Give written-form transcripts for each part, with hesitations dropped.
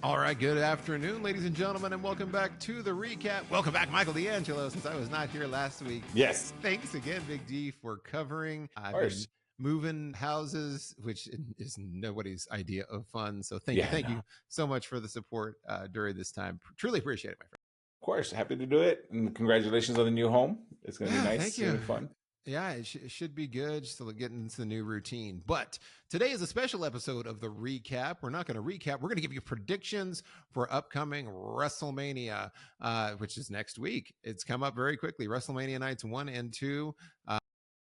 All right, good afternoon, ladies and gentlemen, and welcome back to the recap. Welcome back, Michael D'Angelo, since I was not here last week. Yes. Thanks again, Big D, for covering. Of I've course. been moving houses, which is nobody's idea of fun. So thank Yeah, no. you so much for the support during this time. Truly appreciate it, my friend. Of course. Happy to do it. And congratulations on the new home. It's going to be Yeah, nice thank you. and fun. Yeah, it should be good. Still getting into the new routine. But today is a special episode of the recap. We're not going to recap. We're going to give you predictions for upcoming WrestleMania, which is next week. It's come up very quickly. WrestleMania nights 1 and 2.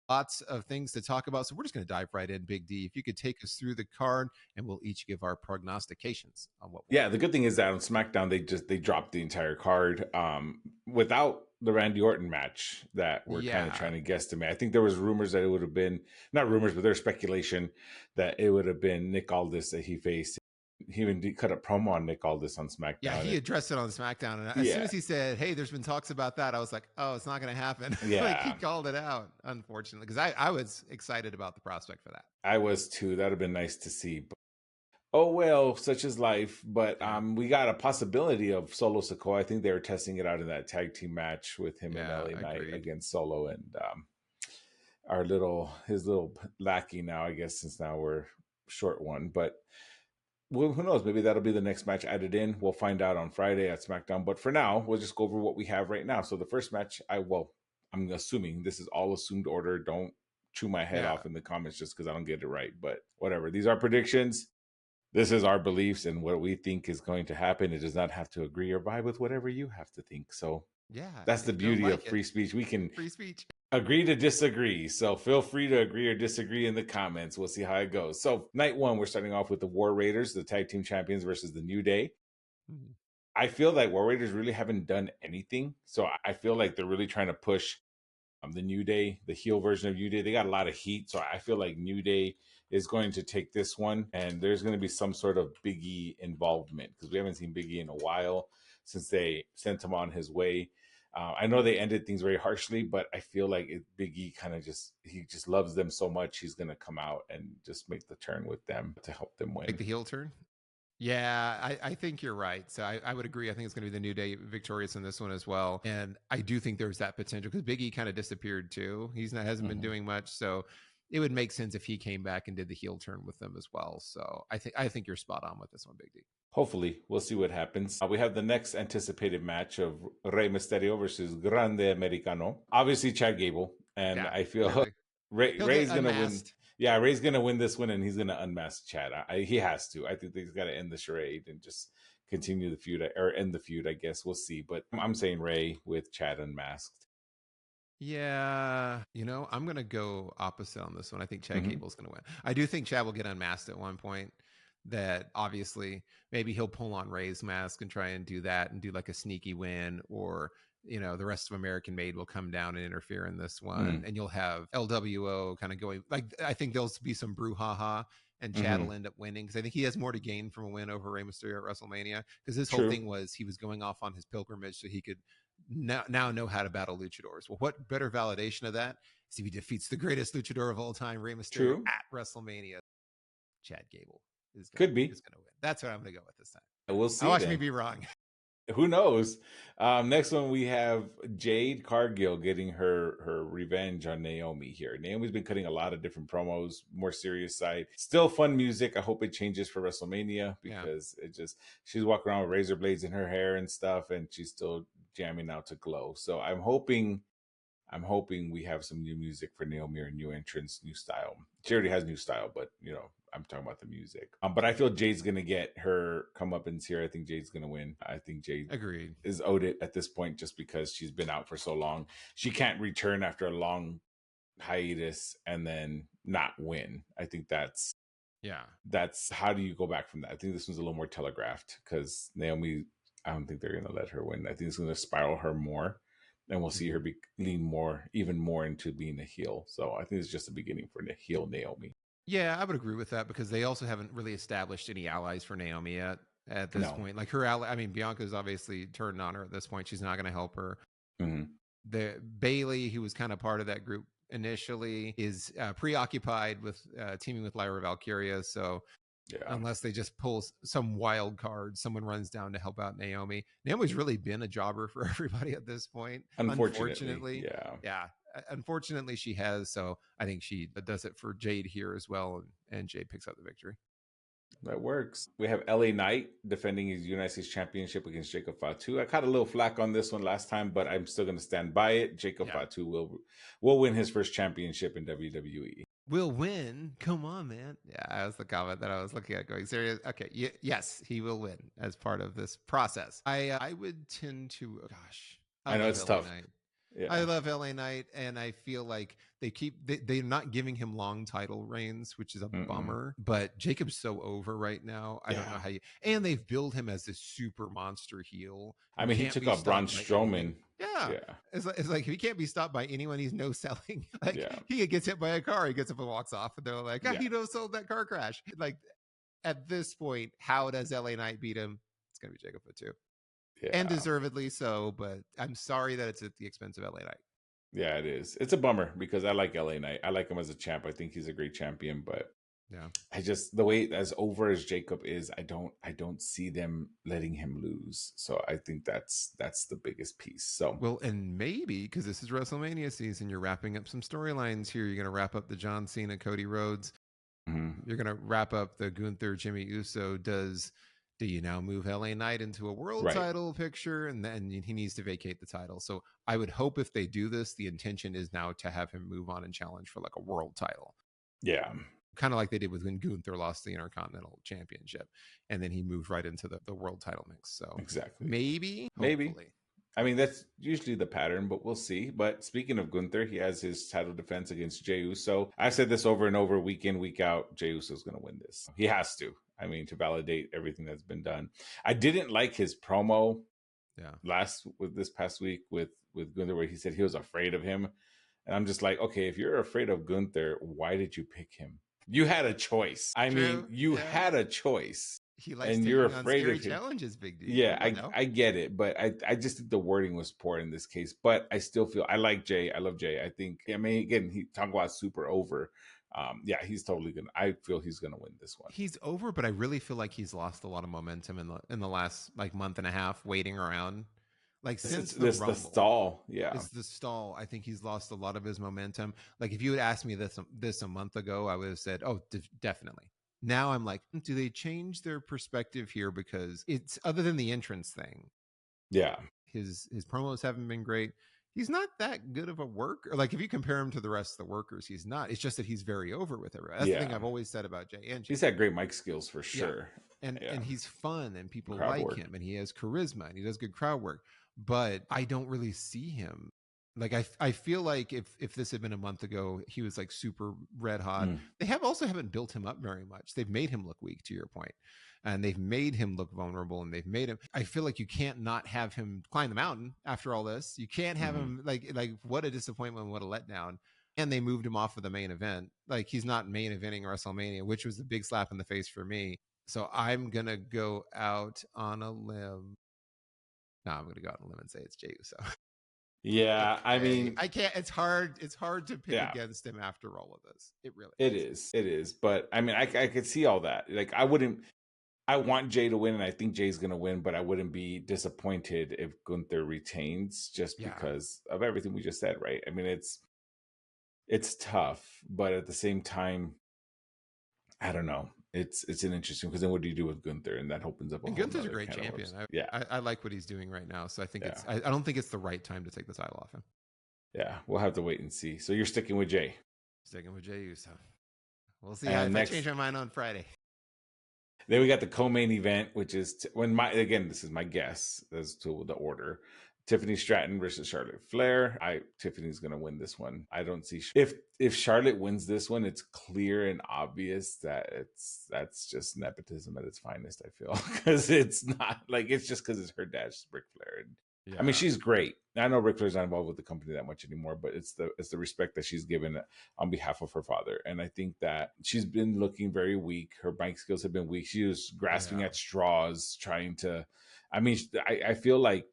Lots of things to talk about. So we're just going to dive right in, Big D. If you could take us through the card, and we'll each give our prognostications on what. Yeah, the good thing is that on SmackDown they dropped the entire card without the Randy Orton match that we're kind of trying to guesstimate. I think there was rumors that it would have been, not rumors, but there's speculation that it would have been Nick Aldis that he faced. He even cut a promo on Nick Aldis on SmackDown. Yeah, he addressed it on SmackDown. And as soon as he said, hey, there's been talks about that, I was like, oh, it's not going to happen. Yeah. Like, he called it out, unfortunately, because I was excited about the prospect for that. I was too. That would have been nice to see. But, oh, well, such is life. But we got a possibility of Solo Sikoa. I think they were testing it out in that tag team match with him and LA Knight against Solo and his little lackey now, I guess, since now we're short one. But well, who knows? Maybe that'll be the next match added in. We'll find out on Friday at SmackDown. But for now, we'll just go over what we have right now. So the first match, I'm assuming this is all assumed order. Don't chew my head off in the comments just because I don't get it right. But whatever. These are predictions. This is our beliefs and what we think is going to happen. It does not have to agree or vibe with whatever you have to think. So yeah, that's the beauty of free speech. We can agree to disagree. So feel free to agree or disagree in the comments. We'll see how it goes. So night one, we're starting off with the War Raiders, the tag team champions versus the New Day. Mm-hmm. I feel like War Raiders really haven't done anything. So I feel like they're really trying to push the New Day, the heel version of New Day. They got a lot of heat. So I feel like New Day is going to take this one. And there's going to be some sort of Big E involvement because we haven't seen Big E in a while since they sent him on his way. I know they ended things very harshly, but I feel like Big E he just loves them so much. He's going to come out and just make the turn with them to help them win. Make the heel turn? Yeah, I think you're right. So I would agree. I think it's going to be the New Day victorious in this one as well. And I do think there's that potential because Big E kind of disappeared too. Hasn't been doing much. So it would make sense if he came back and did the heel turn with them as well. So I think you're spot on with this one, Big D. Hopefully, we'll see what happens. We have the next anticipated match of Rey Mysterio versus Grande Americano. Obviously, Chad Gable. And I feel Rey's going to win. Yeah, Rey's going to win this one, and he's going to unmask Chad. He has to. I think he's got to end the charade and just continue the feud, or end the feud, I guess. We'll see. But I'm saying Rey with Chad unmasked. Yeah, I'm going to go opposite on this one. I think Chad Gable's going to win. I do think Chad will get unmasked at one point. That obviously maybe he'll pull on Rey's mask and try and do that and do like a sneaky win, or the rest of American Made will come down and interfere in this one, and you'll have LWO kind of going. Like, I think there'll be some brouhaha, and Chad will end up winning because I think he has more to gain from a win over Rey Mysterio at WrestleMania, because his whole thing was he was going off on his pilgrimage so he could now know how to battle luchadors. Well, what better validation of that is if he defeats the greatest luchador of all time, Rey Mysterio, at WrestleMania. Chad Gable is going to win. That's what I'm going to go with this time. We'll see. Watch me be wrong. Who knows? Next one, we have Jade Cargill getting her revenge on Naomi here. Naomi's been cutting a lot of different promos, more serious side. Still fun music. I hope it changes for WrestleMania because she's walking around with razor blades in her hair and stuff, and she's still jamming out to Glow. So I'm hoping we have some new music for Naomi, or new entrance, new style. She already has new style, but I'm talking about the music. But I feel Jade's going to get her comeuppance here. I think Jade's going to win. I think Jade is owed it at this point just because she's been out for so long. She can't return after a long hiatus and then not win. I think that's how do you go back from that? I think this one's a little more telegraphed because Naomi, I don't think they're going to let her win. I think it's going to spiral her more. And we'll see her lean even more into being a heel. So I think it's just the beginning for the heel Naomi. Yeah, I would agree with that because they also haven't really established any allies for Naomi at this point. Like her ally, I mean, Bianca's obviously turned on her at this point. She's not going to help her. The Bailey, who was kind of part of that group initially, is preoccupied with teaming with Lyra Valkyria. So Yeah. Unless they just pull some wild card, someone runs down to help out Naomi. Naomi's really been a jobber for everybody at this point. Unfortunately, yeah. Yeah. Unfortunately, she has. So I think she does it for Jade here as well, and Jade picks up the victory. That works. We have LA Knight defending his United States Championship against Jacob Fatu. I caught a little flack on this one last time, but I'm still going to stand by it. Jacob Fatu will win his first championship in WWE. Will win? Come on, man. Yeah, that was the comment that I was looking at going serious. Okay, yes, he will win as part of this process. I would tend to, gosh, I know it's tough. Knight. Yeah. I love LA Knight, and I feel like they're not giving him long title reigns, which is a bummer. But Jacob's so over right now. I don't know how and they've billed him as this super monster heel. I mean, he took out Braun Strowman. Yeah. It's like if he can't be stopped by anyone, he's no selling. Like he gets hit by a car, he gets up and walks off, and they're like, he no sold that car crash. Like at this point, how does LA Knight beat him? It's gonna be Jacob Fatu. Yeah. And deservedly so, but I'm sorry that it's at the expense of LA Knight. Yeah, it is. It's a bummer because I like LA Knight. I like him as a champ. I think he's a great champion, but I just, the way as over as Jacob is, I don't see them letting him lose. So I think that's the biggest piece. So well, and maybe because this is WrestleMania season, you're wrapping up some storylines here. You're going to wrap up the John Cena, Cody Rhodes. You're going to wrap up the Gunther, Jimmy Uso. Do you now move LA Knight into a world title picture, and then he needs to vacate the title? So I would hope if they do this, the intention is now to have him move on and challenge for like a world title. Yeah. Kind of like they did with when Gunther lost the Intercontinental Championship, and then he moved right into the world title mix. So exactly. Maybe. I mean, that's usually the pattern, but we'll see. But speaking of Gunther, he has his title defense against Jey Uso. I've said this over and over, week in, week out. Jey Uso is going to win this. He has to. I mean, to validate everything that's been done. I didn't like his promo this past week with Gunther, where he said he was afraid of him. And I'm just like, okay, if you're afraid of Gunther, why did you pick him? You had a choice. I mean, you had a choice. He likes and you're afraid of challenges, big deal. Yeah, I get it, but I just think the wording was poor in this case. But I still feel I like Jay. I love Jay. I think, I mean, again, he talk about super over. He's totally gonna. I feel he's gonna win this one. He's over, but I really feel like he's lost a lot of momentum in the last like month and a half waiting around. Like since the stall, it's the stall. I think he's lost a lot of his momentum. Like if you had asked me this a month ago, I would have said, "Oh, definitely." Now I'm like, do they change their perspective here? Because it's other than the entrance thing. Yeah. His promos haven't been great. He's not that good of a worker. Like if you compare him to the rest of the workers, he's not. It's just that he's very over with everyone. That's the thing I've always said about Jay. And he's had great mic skills for sure. Yeah. And he's fun and people like him and he has charisma and he does good crowd work. But I don't really see him. Like I feel like if this had been a month ago, he was like super red hot. They haven't built him up very much. They've made him look weak, to your point, and they've made him look vulnerable. And they've made him. I feel like you can't not have him climb the mountain after all this. You can't have him like what a disappointment, what a letdown. And they moved him off of the main event. Like he's not main eventing WrestleMania, which was the big slap in the face for me. So I'm gonna go out on a limb. No, I'm gonna go out on a limb and say it's Jey Uso. Yeah, I mean, I can't. It's hard to pick against him after all of this. It really is. But I mean, I could see all that. Like, I want Jay to win, and I think Jay's going to win, but I wouldn't be disappointed if Gunther retains just because of everything we just said, right? I mean, it's tough, but at the same time, I don't know. It's an interesting, because then what do you do with Gunther? And that opens up a whole Gunther's a great champion. I like what he's doing right now. So I think I don't think it's the right time to take the title off him. Yeah, we'll have to wait and see. So you're sticking with Jay. Sticking with Jey Uso. We'll see if I change my mind on Friday. Then we got the co-main event, which is this is my guess as to the order. Tiffany Stratton versus Charlotte Flair. Tiffany's going to win this one. I don't see if Charlotte wins this one, it's clear and obvious that that's just nepotism at its finest. I feel, because it's not like it's just because it's her dad's Ric Flair. I mean, she's great. I know Ric Flair's not involved with the company that much anymore, but it's the respect that she's given on behalf of her father. And I think that she's been looking very weak. Her mic skills have been weak. She was grasping at straws, trying to. I mean, I feel like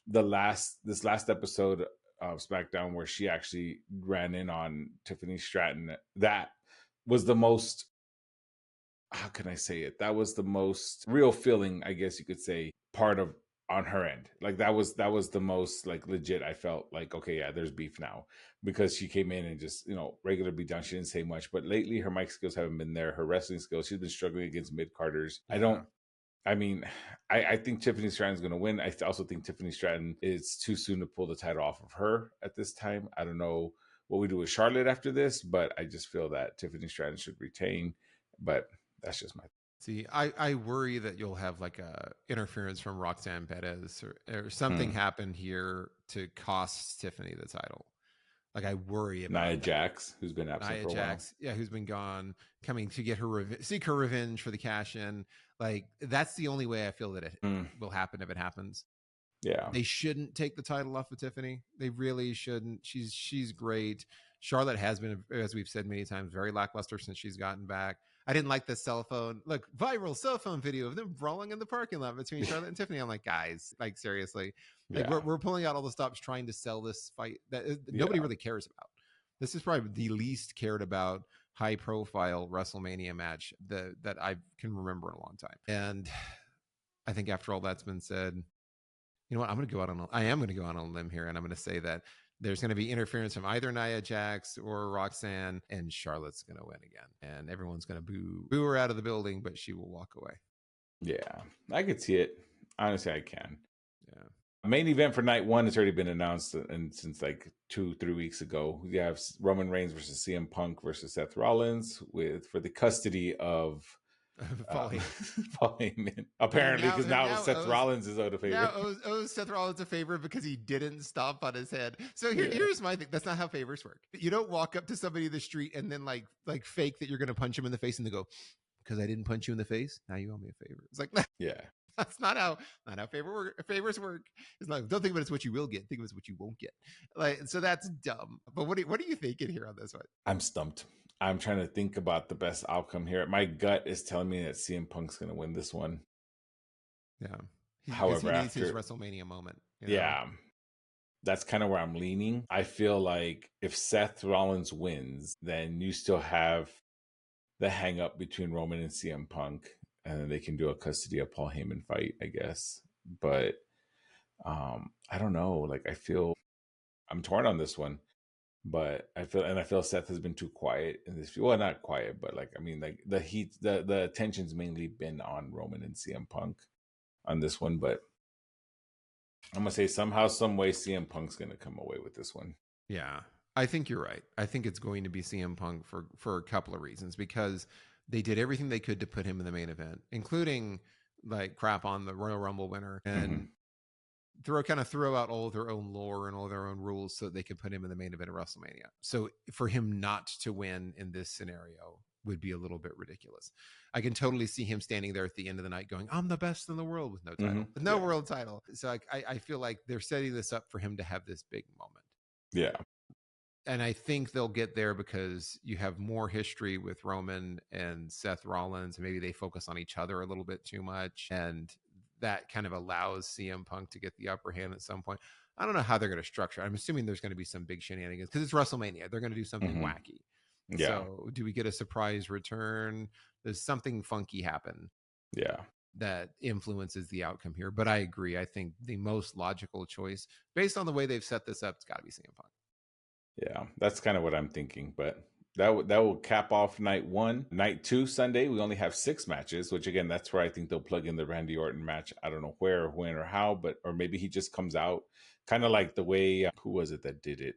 this last episode of SmackDown, where she actually ran in on Tiffany Stratton, that was the most how can I say it? That was the most real feeling, I guess you could say, part of on her end. Like that was the most like legit. I felt like, okay, yeah, there's beef now because she came in and just, regular beat down. She didn't say much, but lately her mic skills haven't been there. Her wrestling skills, she's been struggling against mid carders. Yeah. I mean, I think Tiffany Stratton's going to win. I also think Tiffany Stratton is too soon to pull the title off of her at this time. I don't know what we do with Charlotte after this, but I just feel that Tiffany Stratton should retain. But that's just my. See, I worry that you'll have like a interference from Roxanne Perez or something happen here to cost Tiffany the title. Like I worry about Nia that. Jax, who's been absent for a while. Yeah, who's been gone, coming to get her seek her revenge for the cash in. Like that's the only way I feel that it will happen if it happens. Yeah, they shouldn't take the title off of Tiffany. They really shouldn't. She's great. Charlotte has been, as we've said many times, very lackluster since she's gotten back. I didn't like the cell phone, viral cell phone video of them brawling in the parking lot between Charlotte and Tiffany. I'm like, guys, like seriously, like we're pulling out all the stops trying to sell this fight that nobody really cares about. This is probably the least cared about high profile WrestleMania match that I can remember in a long time. And I think after all that's been said, you know what? I am going to go out on a limb here, and I'm going to say that there's going to be interference from either Nia Jax or Roxanne, and Charlotte's going to win again, and everyone's going to boo her out of the building, but she will walk away. Yeah, I could see it. Honestly, I can. Yeah. Main event for night one has already been announced, and since like 2-3 weeks ago, we have Roman Reigns versus CM Punk versus Seth Rollins for the custody of Paul Heyman. Apparently, because now Seth Rollins is out of favor. Now owes Seth Rollins a favor because he didn't stomp on his head. So here's my thing. That's not how favors work. You don't walk up to somebody in the street and then like fake that you're going to punch him in the face and they go, because I didn't punch you in the face, now you owe me a favor. It's like, yeah. That's not how favors work. It's not. Don't think of it as what you will get. Think of it as what you won't get. So that's dumb. But what are you thinking here on this one? I'm stumped. I'm trying to think about the best outcome here. My gut is telling me that CM Punk's going to win this one. Yeah. However, he needs his WrestleMania moment. Yeah. That's kind of where I'm leaning. I feel like if Seth Rollins wins, then you still have the hang up between Roman and CM Punk, and then they can do a custody of Paul Heyman fight, I guess. But I don't know. Like I feel I'm torn on this one. But I feel Seth has been too quiet in this. Well, not quiet, but like I mean, like the attention's mainly been on Roman and CM Punk on this one. But I'm gonna say somehow, some way, CM Punk's gonna come away with this one. Yeah, I think you're right. I think it's going to be CM Punk for a couple of reasons because they did everything they could to put him in the main event, including like crap on the Royal Rumble winner and. Throw out all their own lore and all their own rules so that they could put him in the main event of WrestleMania. So for him not to win in this scenario would be a little bit ridiculous. I can totally see him standing there at the end of the night going, I'm the best in the world with no title, with no world title. So I feel like they're setting this up for him to have this big moment. Yeah. And I think they'll get there because you have more history with Roman and Seth Rollins. And maybe they focus on each other a little bit too much. And that kind of allows CM Punk to get the upper hand at some point. I don't know how they're going to structure it. I'm assuming there's going to be some big shenanigans because it's WrestleMania. They're going to do something wacky. Yeah. So do we get a surprise return? Does something funky happen? Yeah. That influences the outcome here. But I agree. I think the most logical choice based on the way they've set this up, it's got to be CM Punk. Yeah, that's kind of what I'm thinking. But that will cap off night one. Night two, Sunday, we only have 6 matches, which again, that's where I think they'll plug in the Randy Orton match. I don't know where, when, or how, or maybe he just comes out kind of like the way, who was it that did it?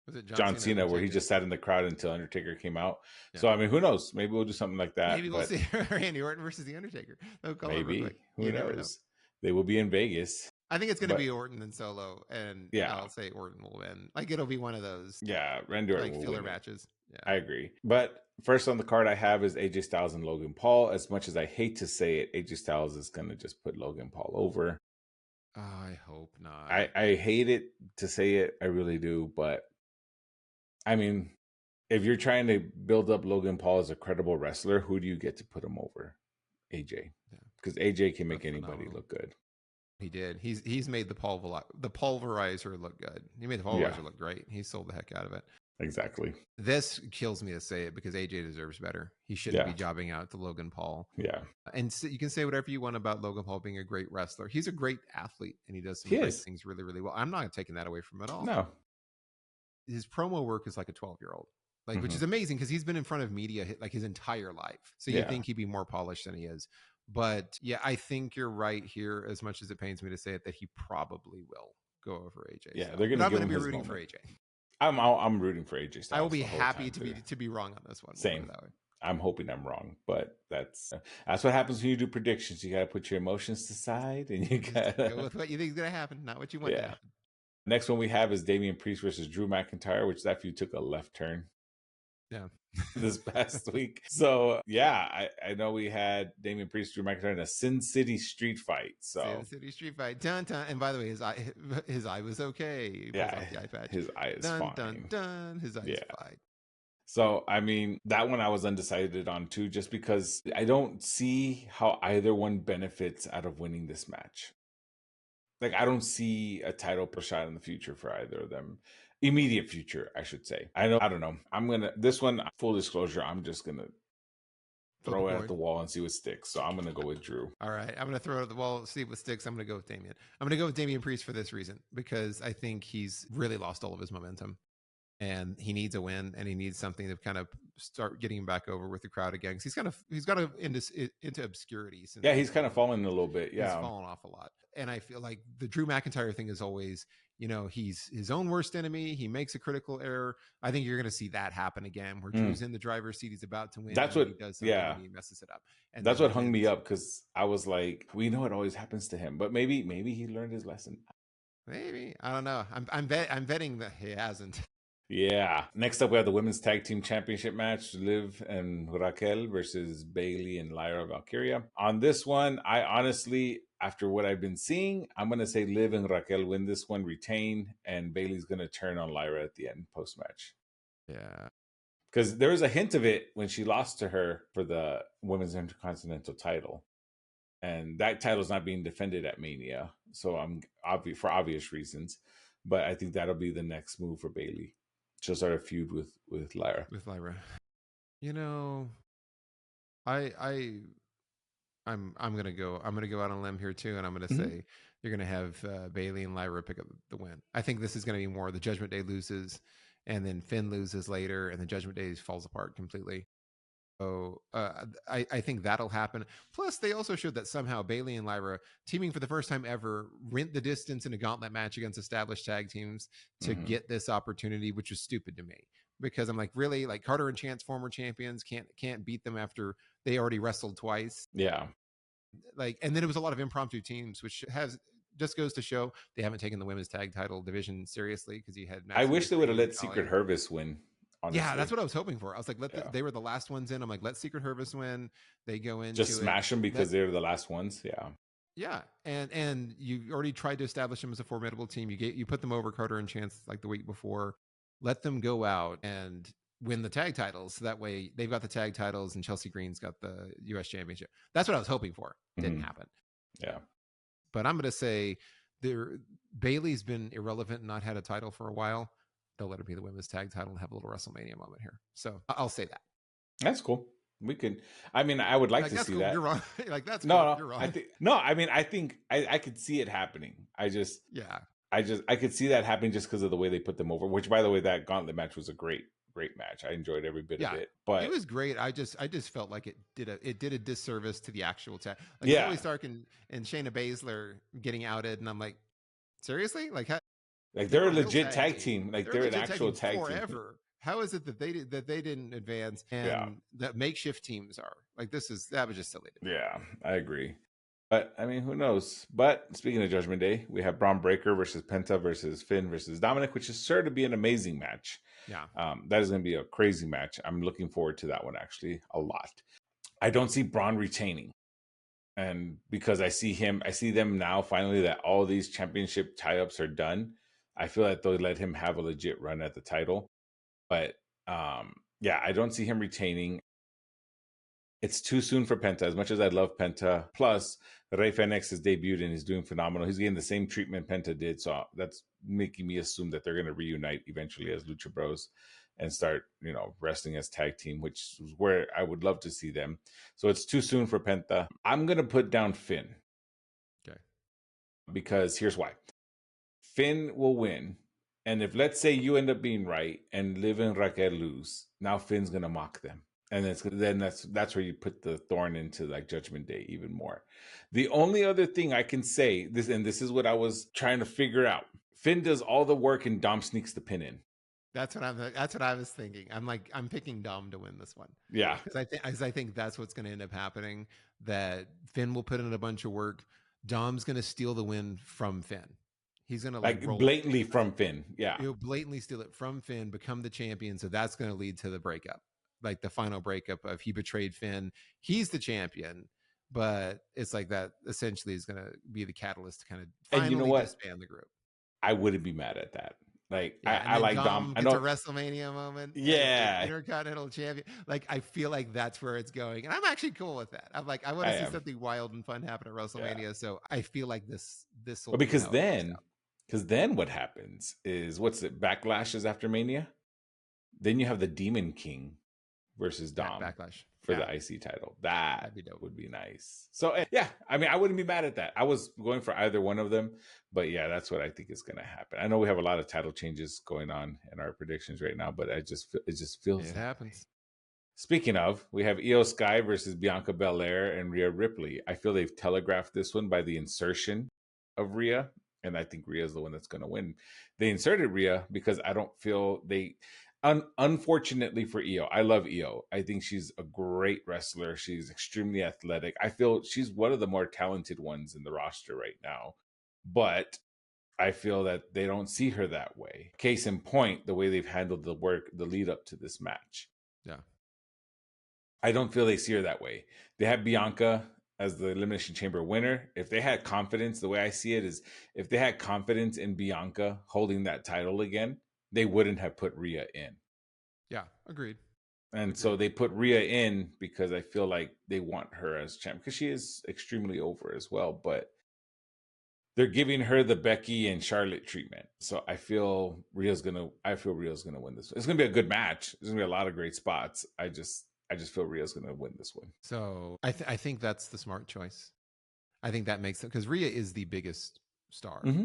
Was it John Cena, where he just sat in the crowd until Undertaker came out. Yeah. So, I mean, who knows? Maybe we'll do something like that. Maybe we'll see Randy Orton versus the Undertaker. Maybe. Who knows? They will be in Vegas. I think it's going to be Orton and Solo, and I'll say Orton will win. Like it'll be one of those, Randy Orton like filler matches. Yeah, I agree. But first on the card I have is AJ Styles and Logan Paul. As much as I hate to say it, AJ Styles is going to just put Logan Paul over. Oh, I hope not. I hate it to say it, I really do. But I mean, if you're trying to build up Logan Paul as a credible wrestler, who do you get to put him over? AJ, because AJ can make anybody look good. He did. He's made the pulverizer look good. He made the pulverizer look great. He sold the heck out of it. Exactly. This kills me to say it because AJ deserves better. He shouldn't be Yeah. jobbing out to Logan Paul. Yeah. And so you can say whatever you want about Logan Paul being a great wrestler. He's a great athlete and he does some He great is. things really, really well. I'm not taking that away from him at all. No. His promo work is like a 12-year-old, like, which Mm-hmm. is amazing because he's been in front of media like his entire life. So you'd think he'd be more polished than he is. But yeah, I think you're right here, as much as it pains me to say it, that he probably will go over AJ. Yeah, Styles. they're going But to I'm give going to him be his rooting moment. for AJ. I'm rooting for AJ Styles. I will be the whole happy time to be wrong on this one. Same. That way. I'm hoping I'm wrong, but that's what happens when you do predictions. You got to put your emotions aside and you got to go with what you think is going to happen, not what you want to happen. Next one we have is Damian Priest versus Drew McIntyre, which that feud took a left turn. Yeah. This past week. So yeah, I know we had Damian Priest, Drew McIntyre in a Sin City street fight. So Sin City street fight. Dun, dun. And by the way, his eye was okay. He pulls off the eye patch. His eye is dun, fine. Dun dun. His eye is fine. So, I mean, that one I was undecided on too, just because I don't see how either one benefits out of winning this match. Like, I don't see a title shot in the future for either of them. Immediate future, I should say. I don't know. This one, full disclosure, I'm just going to throw it at the wall and see what sticks. So I'm going to go with Drew. All right. I'm going to throw it at the wall, see what sticks. I'm going to go with Damian. I'm going to go with Damian Priest for this reason, because I think he's really lost all of his momentum. And he needs a win, and he needs something to kind of start getting him back over with the crowd again. Because he's got into obscurity. Since he's kind of fallen a little bit. Yeah, he's fallen off a lot. And I feel like the Drew McIntyre thing is always, he's his own worst enemy. He makes a critical error. I think you're going to see that happen again, where Drew's in the driver's seat. He's about to win. That's what he does something and he messes it up. And that's what hung me up, because I was like, we know it always happens to him, but maybe he learned his lesson. Maybe, I don't know. I'm betting that he hasn't. Yeah. Next up, we have the Women's Tag Team Championship match, Liv and Raquel versus Bayley and Lyra Valkyria. On this one, I honestly, after what I've been seeing, I'm going to say Liv and Raquel win this one, retain, and Bayley's going to turn on Lyra at the end, post-match. Yeah. Because there was a hint of it when she lost to her for the Women's Intercontinental title. And that title's not being defended at Mania. So for obvious reasons. But I think that'll be the next move for Bayley. She'll start a feud with Lyra. With Lyra. I'm gonna go out on a limb here too, and I'm gonna say you're gonna have Bayley and Lyra pick up the win. I think this is gonna be more the Judgment Day loses, and then Finn loses later, and the Judgment Day falls apart completely. So I think that'll happen. Plus, they also showed that somehow Bayley and Lyra teaming for the first time ever went the distance in a gauntlet match against established tag teams to get this opportunity, which was stupid to me, because I'm like, really, like Carter and Chance, former champions, can't beat them after they already wrestled twice. Yeah. Like, and then it was a lot of impromptu teams, which just goes to show they haven't taken the women's tag title division seriously, because you had. I wish they would have let Secret Hervis win. Honestly. Yeah, that's what I was hoping for. I was like, they were the last ones in. I'm like, let Secret Hervis win. They go in, just smash them because they're the last ones. Yeah, yeah, and you already tried to establish them as a formidable team. You put them over Carter and Chance like the week before. Let them go out and win the tag titles. So that way they've got the tag titles and Chelsea Green's got the U.S. Championship. That's what I was hoping for. Didn't happen. Yeah, but I'm going to say Bayley's been irrelevant and not had a title for a while. They'll let her be the women's tag title and have a little WrestleMania moment here. So I'll say that. That's cool. We could. I mean, I would like to see that. You're wrong. Like that's no, cool. no. You're wrong. I mean, I think I could see it happening. I could see that happening just because of the way they put them over. Which, by the way, that gauntlet match was a great match. I enjoyed every bit of it. But it was great. I just felt like it did a disservice to the actual tag. Like Zoe Stark and Shayna Baszler getting outed, and I'm like, seriously, like how. Like they're a legit tag team. Like they're an actual tag team. Forever. How is it that they didn't advance and that makeshift teams are? Like that was just silly. Yeah, I agree. But I mean, who knows? But speaking of Judgment Day, we have Braun Breaker versus Penta versus Finn versus Dominic, which is sure to be an amazing match. Yeah. That is going to be a crazy match. I'm looking forward to that one actually a lot. I don't see Braun retaining. And because I see them now finally that all these championship tie-ups are done. I feel like they'll let him have a legit run at the title. But I don't see him retaining. It's too soon for Penta, as much as I love Penta. Plus, Rey Fenix has debuted and he's doing phenomenal. He's getting the same treatment Penta did. So that's making me assume that they're going to reunite eventually as Lucha Bros. and start, wrestling as tag team, which is where I would love to see them. So it's too soon for Penta. I'm going to put down Finn. Okay. Because here's why. Finn will win. And if, let's say, you end up being right and Liv and Raquel lose, now Finn's going to mock them. And then that's where you put the thorn into like Judgment Day even more. The only other thing I can say, this is what I was trying to figure out. Finn does all the work and Dom sneaks the pin in. That's what I was thinking. I'm picking Dom to win this one. Yeah. Because I think that's what's going to end up happening. That Finn will put in a bunch of work. Dom's going to steal the win from Finn. He's going to like blatantly from Finn. Yeah. He'll blatantly steal it from Finn, become the champion. So that's going to lead to the breakup, like the final breakup of he betrayed Finn. He's the champion, but it's like that essentially is going to be the catalyst to kind of finally disband the group. I wouldn't be mad at that. Like, yeah, I like Dom. I know a WrestleMania moment. Yeah. Like Intercontinental champion. Like, I feel like that's where it's going. And I'm actually cool with that. I'm like, I want to see something wild and fun happen at WrestleMania. Yeah. So I feel like this will be because then what happens is, Backlashes after Mania? Then you have the Demon King versus Dom. Backlash. For the IC title. That would be nice. So, yeah, I mean, I wouldn't be mad at that. I was going for either one of them, but yeah, that's what I think is going to happen. I know we have a lot of title changes going on in our predictions right now, but it just feels it happens. Speaking of, we have Io Sky versus Bianca Belair and Rhea Ripley. I feel they've telegraphed this one by the insertion of Rhea, and I think Rhea is the one that's going to win. They inserted Rhea because I don't feel they... Unfortunately for Io, I love Io. I think she's a great wrestler. She's extremely athletic. I feel she's one of the more talented ones in the roster right now. But I feel that they don't see her that way. Case in point, the way they've handled the lead up to this match. Yeah. I don't feel they see her that way. They have Bianca as the Elimination Chamber winner. If they had confidence, the way I see it is, if they had confidence in Bianca holding that title again, they wouldn't have put Rhea in. Yeah, agreed. And so they put Rhea in because I feel like they want her as champ, because she is extremely over as well. But they're giving her the Becky and Charlotte treatment. So I feel Rhea's gonna win this one. It's gonna be a good match. There's gonna be a lot of great spots. I just feel Rhea's gonna win this one. So I think that's the smart choice. I think that makes sense, because Rhea is the biggest star. Mm-hmm.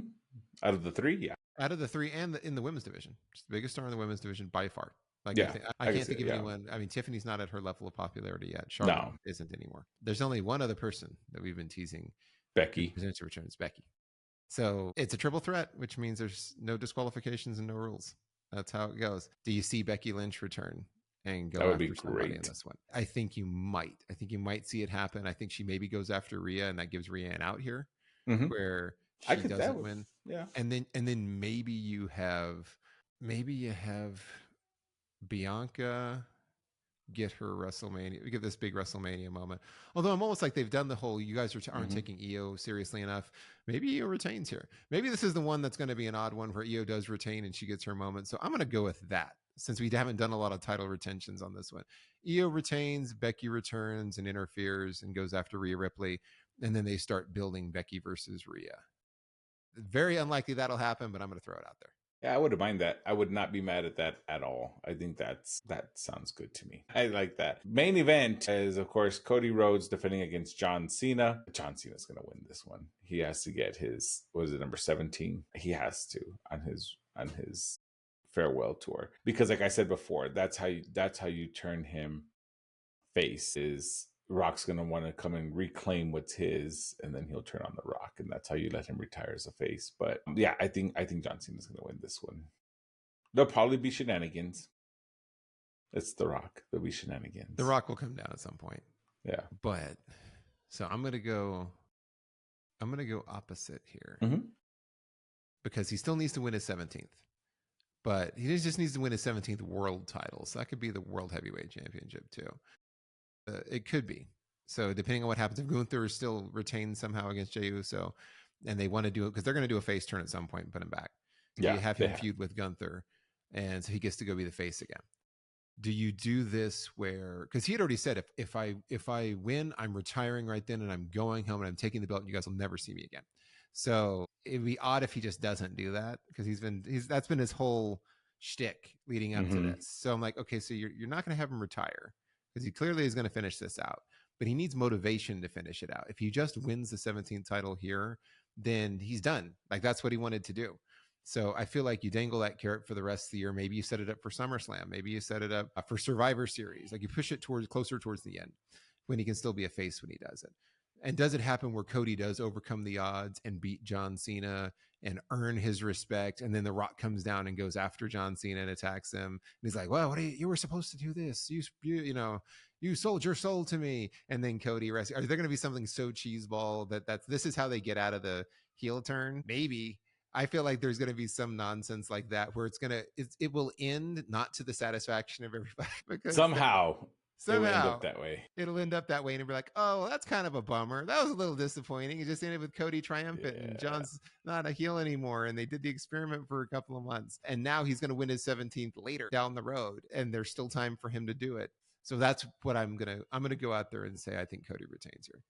Out of the three, yeah. Out of the three, and in the women's division. She's the biggest star in the women's division by far. Like, yeah, I can't think of anyone. I mean, Tiffany's not at her level of popularity yet. Charlotte isn't anymore. There's only one other person that we've been teasing. Becky. Presents returns, Becky. So it's a triple threat, which means there's no disqualifications and no rules. That's how it goes. Do you see Becky Lynch return and go after somebody in this one? I think you might. I think you might see it happen. I think she maybe goes after Rhea, and that gives Rhea an out here, where she doesn't win. Yeah. And then maybe you have Bianca get her WrestleMania, get this big WrestleMania moment. Although I'm almost like they've done the whole, you guys aren't taking Io seriously enough. Maybe Io retains here. Maybe this is the one that's going to be an odd one where Io does retain and she gets her moment. So I'm going to go with that, since we haven't done a lot of title retentions on this one. Io retains, Becky returns and interferes and goes after Rhea Ripley. And then they start building Becky versus Rhea. Very unlikely that'll happen, but I'm going to throw it out there. Yeah, I wouldn't mind that. I would not be mad at that at all. I think that sounds good to me. I like that. Main event is, of course, Cody Rhodes defending against John Cena. John Cena's going to win this one. He has to get his, number 17? He has to on his farewell tour, because, like I said before, that's how you turn him face. Is Rock's going to want to come and reclaim what's his, and then he'll turn on The Rock, and that's how you let him retire as a face. But yeah, I think John Cena's going to win this one. There'll probably be shenanigans. It's The Rock. There'll be shenanigans. The Rock will come down at some point. Yeah. But so I'm going to go opposite here, because he still needs to win his 17th. But he just needs to win his 17th world title. So that could be the World Heavyweight Championship too. It could be. So depending on what happens, if Gunther is still retained somehow against Jey Uso, and they want to do it, because they're going to do a face turn at some point and put him back. You have him feud with Gunther, and so he gets to go be the face again. Do you do this where, because he had already said, if I win, I'm retiring right then, and I'm going home, and I'm taking the belt, and you guys will never see me again. So it'd be odd if he just doesn't do that, because that's been his whole shtick leading up to this. So I'm like, okay, so you're not going to have him retire because he clearly is going to finish this out, but he needs motivation to finish it out. If he just wins the 17th title here, then he's done. Like that's what he wanted to do. So I feel like you dangle that carrot for the rest of the year. Maybe you set it up for SummerSlam. Maybe you set it up for Survivor Series. Like you push it closer towards the end when he can still be a face when he does it. And does it happen where Cody does overcome the odds and beat John Cena and earn his respect? And then The Rock comes down and goes after John Cena and attacks him. And he's like, well, you were supposed to do this. You sold your soul to me. And then Cody rescues. Are there going to be something so cheeseball that this is how they get out of the heel turn? Maybe. I feel like there's going to be some nonsense like that where it will end not to the satisfaction of everybody. Because somehow it'll end up that way. It'll end up that way, and it'll be like, oh, that's kind of a bummer. That was a little disappointing. It just ended with Cody triumphant, and John's not a heel anymore, and they did the experiment for a couple of months, and now he's going to win his 17th later down the road, and there's still time for him to do it. So that's what I'm gonna go out there and say I think Cody retains here.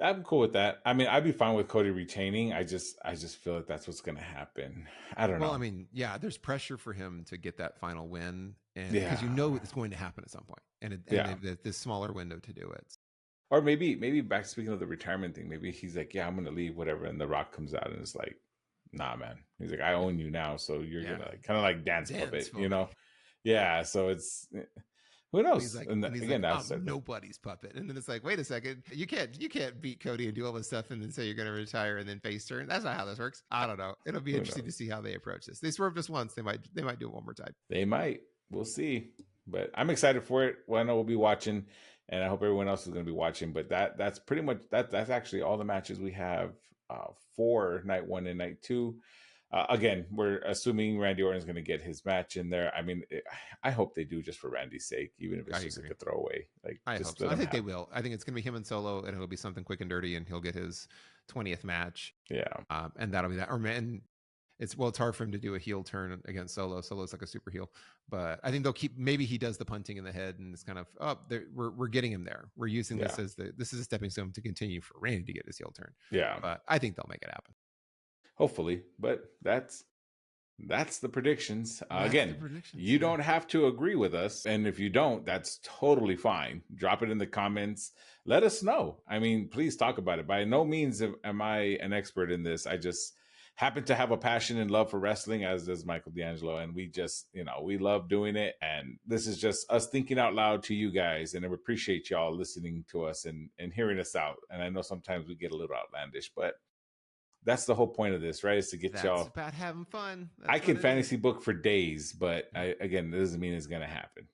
I'm cool with that. I mean, I'd be fine with Cody retaining. I just feel like that's what's going to happen. I don't know. Well, I mean, yeah, there's pressure for him to get that final win, and because it's going to happen at some point, and this smaller window to do it. Or maybe back speaking of the retirement thing, maybe he's like, yeah, I'm going to leave, whatever, and The Rock comes out and is like, nah, man. He's like, I own you now, so you're gonna kind of like dance puppet, you know? Yeah, so it's. Who knows? He's like, I'm nobody's puppet. And then it's like, wait a second, you can't beat Cody and do all this stuff and then say you're going to retire and then face turn. That's not how this works. I don't know. It'll be interesting to see how they approach this. They swerved us once. They might do it one more time. They might. We'll see. But I'm excited for it. Well, I know we'll be watching, and I hope everyone else is going to be watching. But that's pretty much that's actually all the matches we have for night 1 and night 2. Again, we're assuming Randy Orton's going to get his match in there. I mean, I hope they do just for Randy's sake, even if it's just like a throwaway. Like, I hope so. I think they will. I think it's going to be him and Solo, and it'll be something quick and dirty, and he'll get his 20th match. Yeah, and that'll be that. Or man, it's hard for him to do a heel turn against Solo. Solo's like a super heel, but I think they'll keep. Maybe he does the punting in the head, and it's kind of we're getting him there. We're using this as this is a stepping stone to continue for Randy to get his heel turn. Yeah, but I think they'll make it happen. Hopefully, but that's the predictions. Again, you don't have to agree with us, and if you don't, that's totally fine. Drop it in the comments. Let us know. I mean, please talk about it. By no means am I an expert in this. I just happen to have a passion and love for wrestling, as does Michael D'Angelo, and we just, we love doing it. And this is just us thinking out loud to you guys, and I appreciate y'all listening to us and hearing us out. And I know sometimes we get a little outlandish, but that's the whole point of this, right? Is to get y'all. It's about having fun. I can fantasy book for days, but again, it doesn't mean it's going to happen.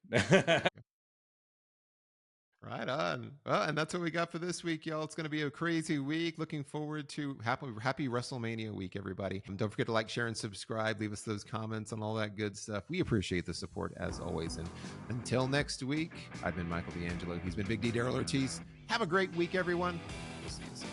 Right on. Well, and that's what we got for this week, y'all. It's going to be a crazy week. Looking forward to happy WrestleMania week, everybody. And don't forget to like, share, and subscribe. Leave us those comments and all that good stuff. We appreciate the support as always. And until next week, I've been Michael D'Angelo. He's been Big D Daryl Ortiz. Have a great week, everyone. We'll see you soon.